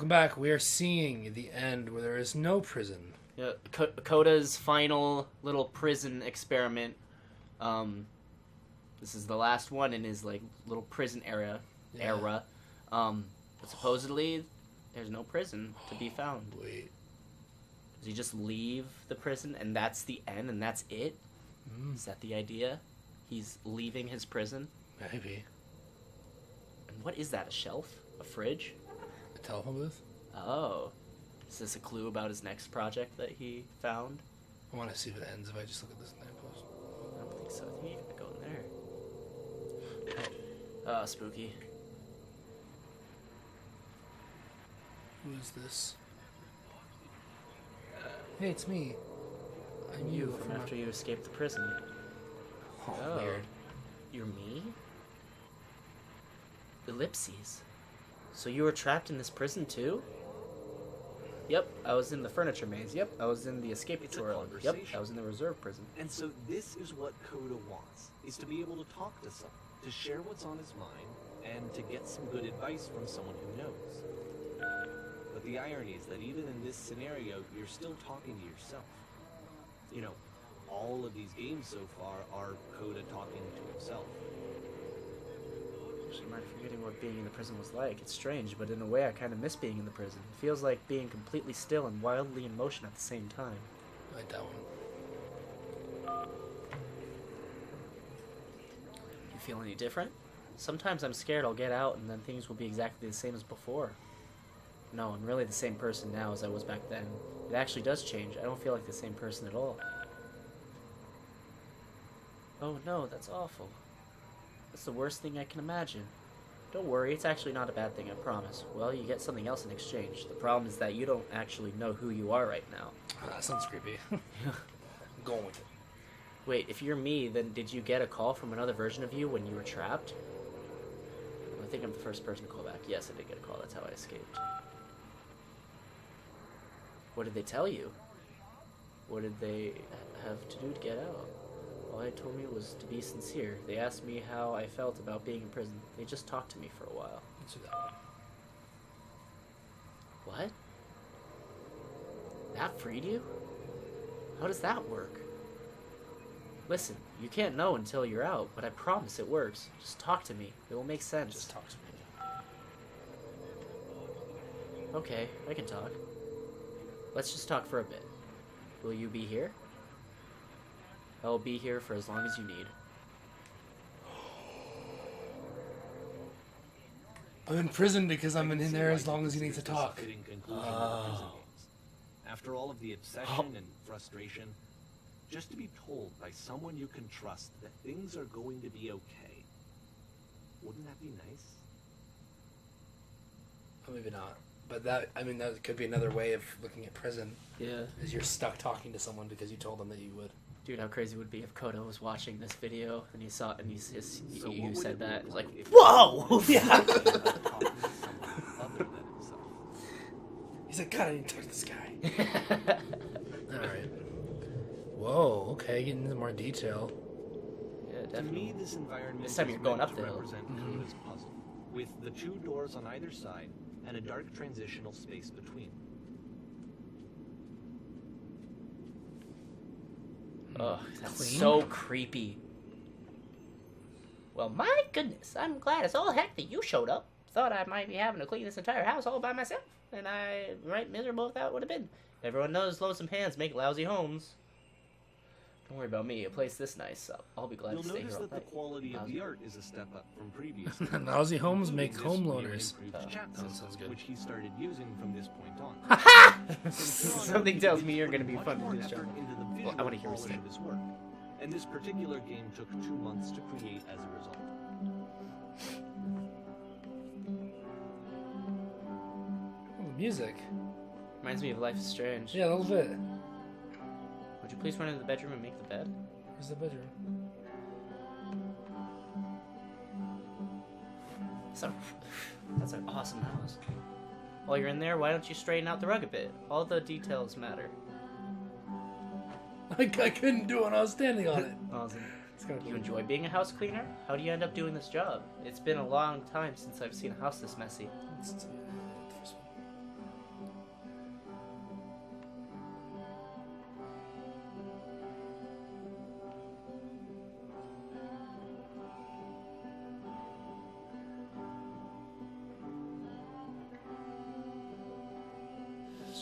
Welcome back. We are seeing the end where there is no prison. Yeah, Koda's final little prison experiment. This is the last one in his like little prison era. But supposedly there's no prison to be found. Wait. Does he just leave the prison and that's the end and that's it? Is that the idea? He's leaving his prison? Maybe. And what is that? A shelf? A fridge? A telephone booth? Oh. Is this a clue about his next project that he found? I want to see if it ends if I just look at this lamppost. I don't think so. I think you gotta go in there. Oh, spooky. Who is this? Hey, it's me. I'm You from after you escaped the prison. Oh, weird. You're me? Ellipses. So you were trapped in this prison too? Yep, I was in the furniture maze. Yep, I was in the escape tutorial. Yep, I was in the reserve prison. And so this is what Koda wants, is to be able to talk to someone, to share what's on his mind, and to get some good advice from someone who knows. But the irony is that even in this scenario, you're still talking to yourself. You know, all of these games so far are Koda talking to himself. Actually, I'm forgetting what being in the prison was like. It's strange, but in a way I kind of miss being in the prison. It feels like being completely still and wildly in motion at the same time. I like that one. You feel any different? Sometimes I'm scared I'll get out and then things will be exactly the same as before. No, I'm really the same person now as I was back then. It actually does change. I don't feel like the same person at all. Oh no, that's awful. That's the worst thing I can imagine. Don't worry, it's actually not a bad thing, I promise. Well, you get something else in exchange. The problem is that you don't actually know who you are right now. That sounds creepy. I'm going with it. Wait, if you're me, then did you get a call from another version of you when you were trapped? I think I'm the first person to call back. Yes, I did get a call. That's how I escaped. What did they tell you? What did they have to do to get out? All they told me was to be sincere. They asked me how I felt about being in prison. They just talked to me for a while. Let's do that one. What? That freed you? How does that work? Listen, you can't know until you're out, but I promise it works. Just talk to me. It will make sense. Just talk to me. Okay, I can talk. Let's just talk for a bit. Will you be here? I will be here for as long as you need. I'm in prison because I'm in there as long as you need to talk. After all of the obsession and frustration, just to be told by someone you can trust that things are going to be okay. Wouldn't that be nice? Well, maybe not. But that could be another way of looking at prison. Yeah. Is you're stuck talking to someone because you told them that you would. Dude, how crazy it would be if Koda was watching this video and he saw it and you said that. It's like, whoa! Yeah. He's like, God, I need to talk to this guy. Alright. Whoa, okay, getting into more detail. Yeah, To definitely. me, this environment This time is you're going meant up to the hill. represent Koda's puzzle, with the two doors on either side and a dark transitional space between. Ugh, that's Clean? so creepy. Well, my goodness, I'm glad as all heck that you showed up. Thought I might be having to clean this entire house all by myself, and I right miserable if that would have been. Everyone knows lonesome hands make lousy homes. Don't worry about me. A place this nice, I'll be glad You'll to stay notice here all that the night. quality of the art is a step up from previous. Lousy homes including make this home new loaners. improved chat that system, sounds good. which he started using from this point on. Something tells me you're going to be Much fun more to do this effort job. into the Well, I visual want to hear what you polish say. of his work, and this particular game took 2 months to create as a result. Oh, the music. Reminds me of Life is Strange. Yeah, a little bit. Would you please run into the bedroom and make the bed? Where's the bedroom? That's an awesome house. While you're in there, why don't you straighten out the rug a bit? All the details matter. I couldn't do it when I was standing on it. Awesome. It's kind of Do you enjoy being a house cleaner? How do you end up doing this job? It's been a long time since I've seen a house this messy. Let's do the first one.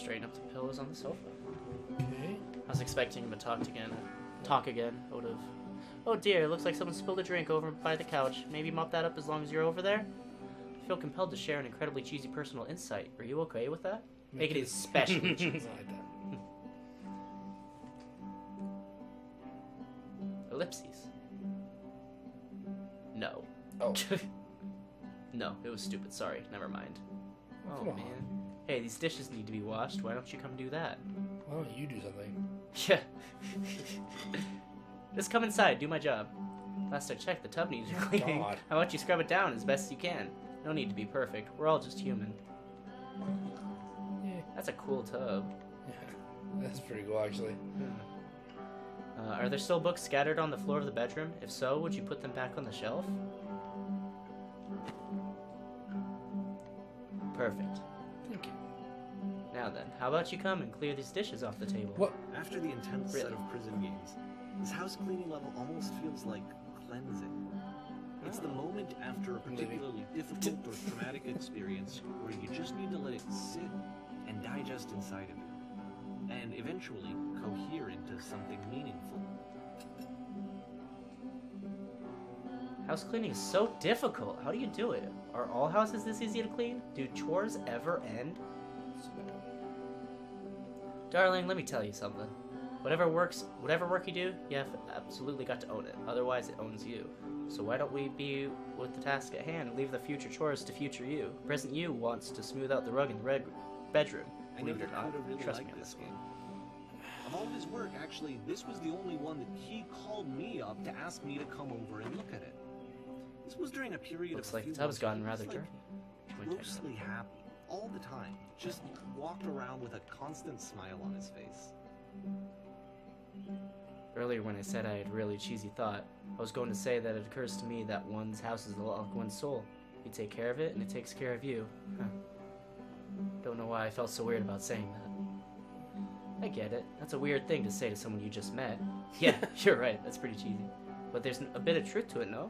straighten up the pillows on the sofa. Okay. I was expecting him to talk again. I would have. Oh dear, looks like someone spilled a drink over by the couch. Maybe mop that up as long as you're over there? I feel compelled to share an incredibly cheesy personal insight. Are you okay with that? Make it especially cheesy. I like that. Ellipses. No. Oh. No, it was stupid. Sorry, never mind. Oh, Come on. man. Hey, these dishes need to be washed. Why don't you come do that? Why don't you do something? Yeah. Just come inside, do my job. Last I checked, the tub needs cleaning. God. How about you scrub it down as best you can? No need to be perfect. We're all just human. Yeah. That's a cool tub. Yeah. That's pretty cool, actually. Are there still books scattered on the floor of the bedroom? If so, would you put them back on the shelf? Perfect. Thank you. Now then, how about you come and clear these dishes off the table? What? After the intense Really? set of prison games, this house cleaning level almost feels like cleansing. It's the moment after a particularly difficult or traumatic experience where you just need to let it sit and digest inside of you, and eventually cohere into something meaningful. House cleaning is so difficult. How do you do it? Are all houses this easy to clean? Do chores ever end? Darling, let me tell you something. Whatever work you do, you have absolutely got to own it. Otherwise, it owns you. So why don't we be with the task at hand and leave the future chores to future you? Present you wants to smooth out the rug in the bedroom. I Believe it never or not. could have really Trust me liked on this this game. one. Of all his work, actually, this was the only one that he called me up to ask me to come over and look at it. This was during a period Looks of like the few tub's months gotten where he rather was, dirty. like, grossly happy all the time. Just walked around with a constant smile on his face. Earlier when I said I had a really cheesy thought, I was going to say that it occurs to me that one's house is a lot like one's soul. You take care of it, and it takes care of you. Huh. Don't know why I felt so weird about saying that. I get it. That's a weird thing to say to someone you just met. Yeah, you're right. That's pretty cheesy. But there's a bit of truth to it, no?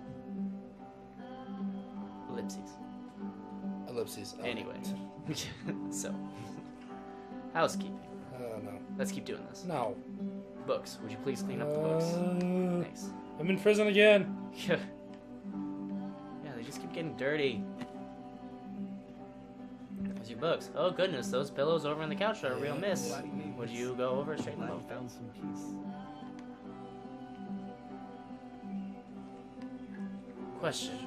Ellipses. Ellipses. Oh. Anyway. So. Housekeeping. No. Let's keep doing this. No. Books. Would you please clean up the books? Thanks. I'm in prison again. Yeah. Yeah, they just keep getting dirty. Where's your books? Oh goodness, those pillows over on the couch are a real miss. Glad he made Would this. you go over and straighten Glad them he out? found some peace. Question.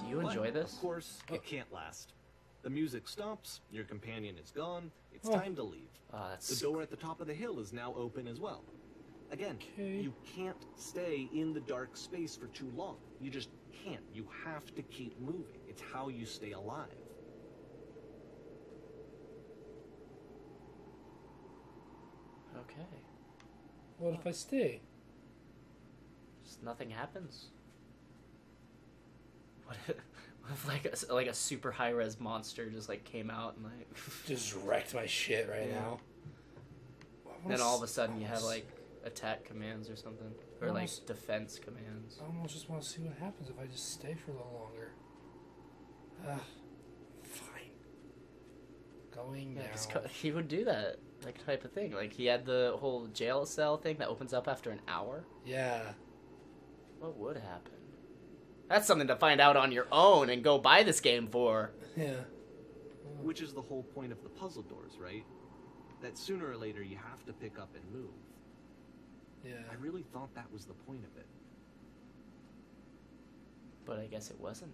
Do you enjoy But, this? Of course, it can't last. The music stops, your companion is gone, it's Oh. time to leave. Oh, The that's... door at the top of the hill is now open as well. Again, Okay. you can't stay in the dark space for too long. You just can't. You have to keep moving. It's how you stay alive. Okay. What if I stay? Just nothing happens. What if like a super high-res monster just like came out and like... Just wrecked my shit right Yeah. now. Then all of a sudden you have like attack commands or something. Or like Almost- defense commands. I almost just want to see what happens if I just stay for a little longer. Fine. Going Yeah, now. just he would do that, like type of thing. Like he had the whole jail cell thing that opens up after an hour. Yeah. What would happen? That's something to find out on your own and go buy this game for. Yeah. Which is the whole point of the puzzle doors, right? That sooner or later you have to pick up and move. Yeah. I really thought that was the point of it. But I guess it wasn't.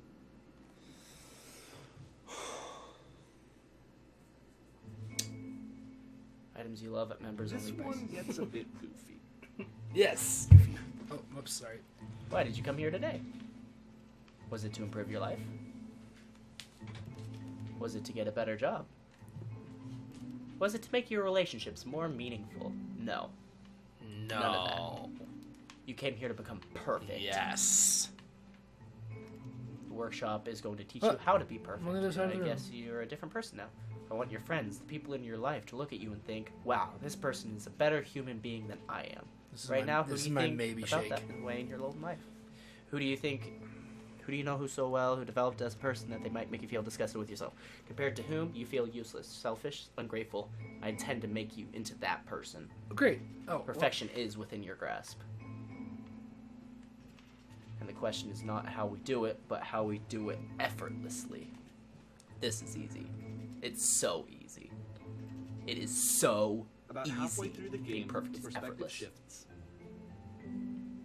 Items you love at members This only one prices. gets a bit goofy. Yes. Oh, oops, sorry. Why did you come here today? Was it to improve your life? Was it to get a better job? Was it to make your relationships more meaningful? No. No. None of that. You came here to become perfect. Yes. The workshop is going to teach What? you how to be perfect. On the other side of I the room. guess you're a different person now. I want your friends, the people in your life, to look at you and think, wow, this person is a better human being than I am. This is Right my- now, who this do is you my think maybe about shake. that way in your little life? Who do you think... Who do you know who so well, who developed as a person that they might make you feel disgusted with yourself? Compared to whom you feel useless, selfish, ungrateful. I intend to make you into that person. Great. Oh, Perfection is within your grasp. And the question is not how we do it, but how we do it effortlessly. This is easy. It's so easy. It is so About easy. halfway through the Being game, perfect the is perspective effortless. shifts.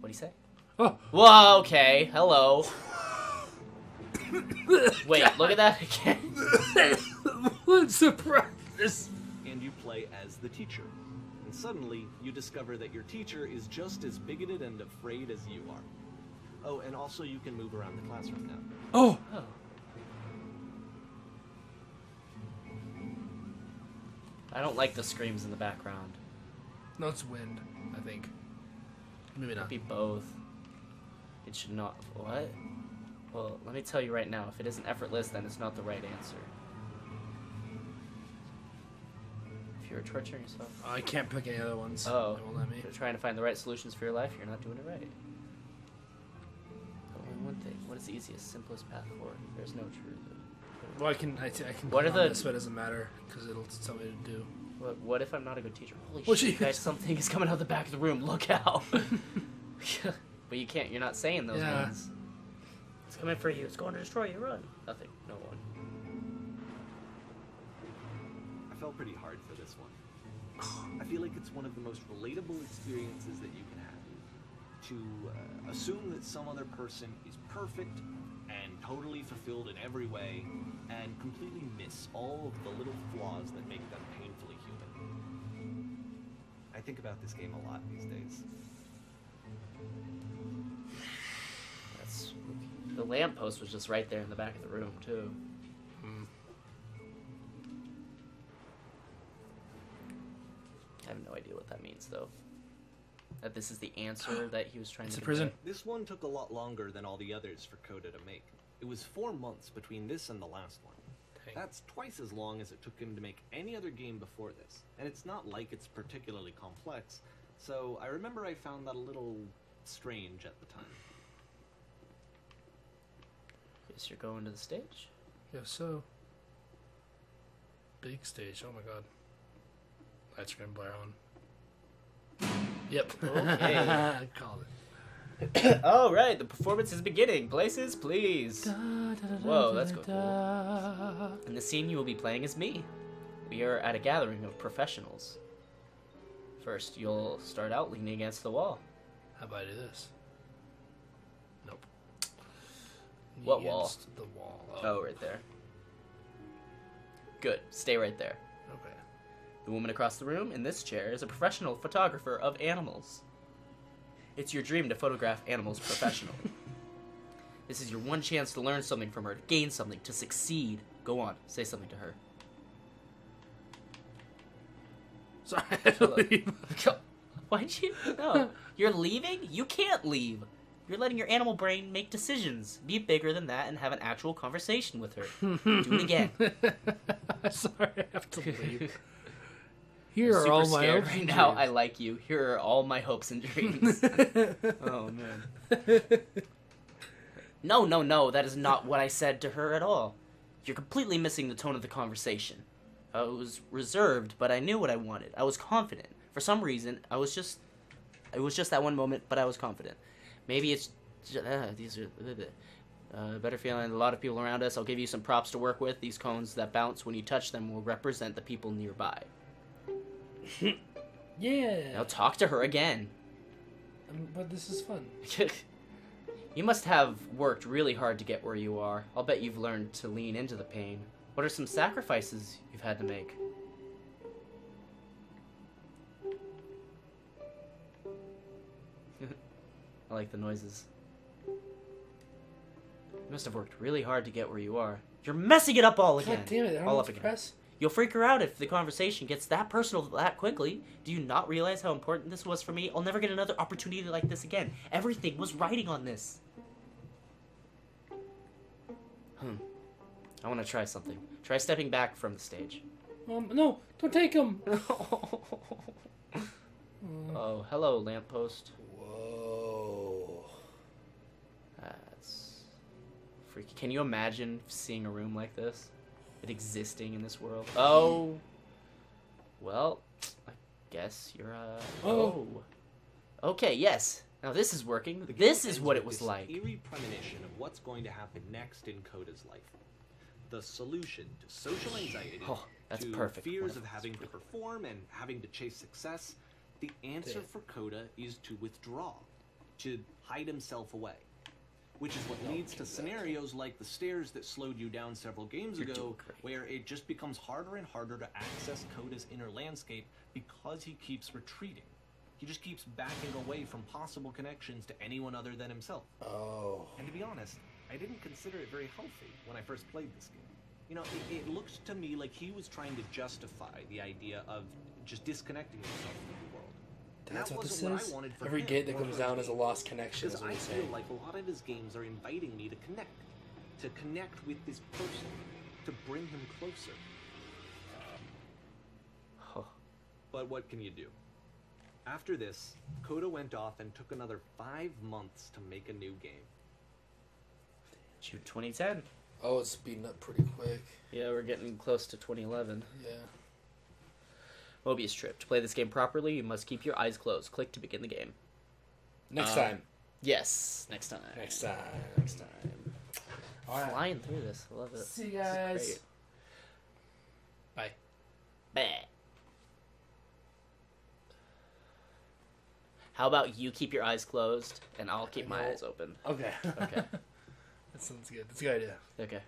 What'd he say? Oh. Whoa, okay. Hello. Wait, look at that again. What surprise! And you play as the teacher. And suddenly, you discover that your teacher is just as bigoted and afraid as you are. Oh, and also you can move around the classroom now. Oh! Oh. I don't like the screams in the background. No, it's wind, I think. Maybe It'd not. be both. It should not. What? Well, let me tell you right now. If it isn't effortless, then it's not the right answer. If you're torturing yourself. I can't pick any other ones. Oh. They won't let me. If you're trying to find the right solutions for your life, you're not doing it right. Only one thing. What is the easiest, simplest path forward? There's no truth. Well, I can What click are on the- this, but it doesn't matter, because it'll tell me to do. What if I'm not a good teacher? Holy Well, shit, jeez. guys, something is coming out the back of the room. Look out. But you can't. You're not saying those Yeah. ones. It's coming for you. It's going to destroy you. Run. Nothing. No one. I felt pretty hard for this one. I feel like it's one of the most relatable experiences that you can have. To assume that some other person is perfect and totally fulfilled in every way, and completely miss all of the little flaws that make them painfully human. I think about this game a lot these days. That's the lamppost was just right there in the back of the room too. Hmm. I have no idea what that means though. That this is the answer that he was trying It's to a prison. convey. This one took a lot longer than all the others for Coda to make. It was 4 months between this and the last one. Dang. That's twice as long as it took him to make any other game before this. And it's not like it's particularly complex, so I remember I found that a little strange at the time. Guess you're going to the stage. Yeah, so. Big stage, oh my god. Lights are gonna blare on. Yep. Okay. I called it. All right, the performance is beginning. Places, please. Whoa, that's cool. In the scene, you will be playing as me. We are at a gathering of professionals. First, you'll start out leaning against the wall. How about I do this? Nope. What wall? Against the wall. Oh, right there. Good. Stay right there. Okay. The woman across the room in this chair is a professional photographer of animals. It's your dream to photograph animals professionally. This is your one chance to learn something from her, to gain something, to succeed. Go on, say something to her. Sorry, I had to Hello. leave. Why'd you? No. You're leaving? You can't leave. You're letting your animal brain make decisions. Be bigger than that and have an actual conversation with her. Do it again. Sorry, I have to leave. Here I'm are all super my scared hopes right and now. dreams. I like you. Here are all my hopes and dreams. Oh, man. No. That is not what I said to her at all. You're completely missing the tone of the conversation. I was reserved, but I knew what I wanted. I was confident. For some reason, it was just that one moment, but I was confident. Maybe it's these are better feeling. A lot of people around us. I'll give you some props to work with. These cones that bounce when you touch them will represent the people nearby. Yeah. Now talk to her again. But this is fun. You must have worked really hard to get where you are. I'll bet you've learned to lean into the pain. What are some sacrifices you've had to make? I like the noises. You must have worked really hard to get where you are. You're messing it up all again. God damn it! I don't all know up what to again. press. You'll freak her out if the conversation gets that personal that quickly. Do you not realize how important this was for me? I'll never get another opportunity like this again. Everything was riding on this. I want to try something. Try stepping back from the stage. No, don't take him. Oh, hello, lamppost. Whoa. That's freaky. Can you imagine seeing a room like this? It existing in this world? Oh. Well, I guess you're, Oh. Okay, yes. Now this is working. The game This is ends what with it was this like. Eerie premonition of what's going to happen next in Coda's life. The solution to social anxiety, Oh, that's to perfect. fears Wonderful. of having to perform and having to chase success, the answer for Coda is to withdraw, to hide himself away. Which is what leads to scenarios like the stairs that slowed you down several games You're ago, doing great. where it just becomes harder and harder to access Coda's inner landscape because he keeps retreating. He just keeps backing away from possible connections to anyone other than himself. Oh. And to be honest, I didn't consider it very healthy when I first played this game. You know, it looked to me like he was trying to justify the idea of just disconnecting himself from the world. And That's that what this wasn't what is? I wanted for Every him gate that or comes for his down is a game. lost connection, is Because what I he's feel saying. like a lot of his games are inviting me to connect with this person, to bring him closer. Oh. But what can you do? After this, Coda went off and took another 5 months to make a new game. June 2010. Oh, it's speeding up pretty quick. Yeah, we're getting close to 2011. Yeah. Mobius Trip. To play this game properly, you must keep your eyes closed. Click to begin the game. Next time. Yes, next time. Next time. Next time. All right. Flying through this. I love it. See you This is guys. great. Bye. Bah. How about you keep your eyes closed and I'll keep my eyes open? Okay. Okay. That sounds good. That's a good idea. Okay.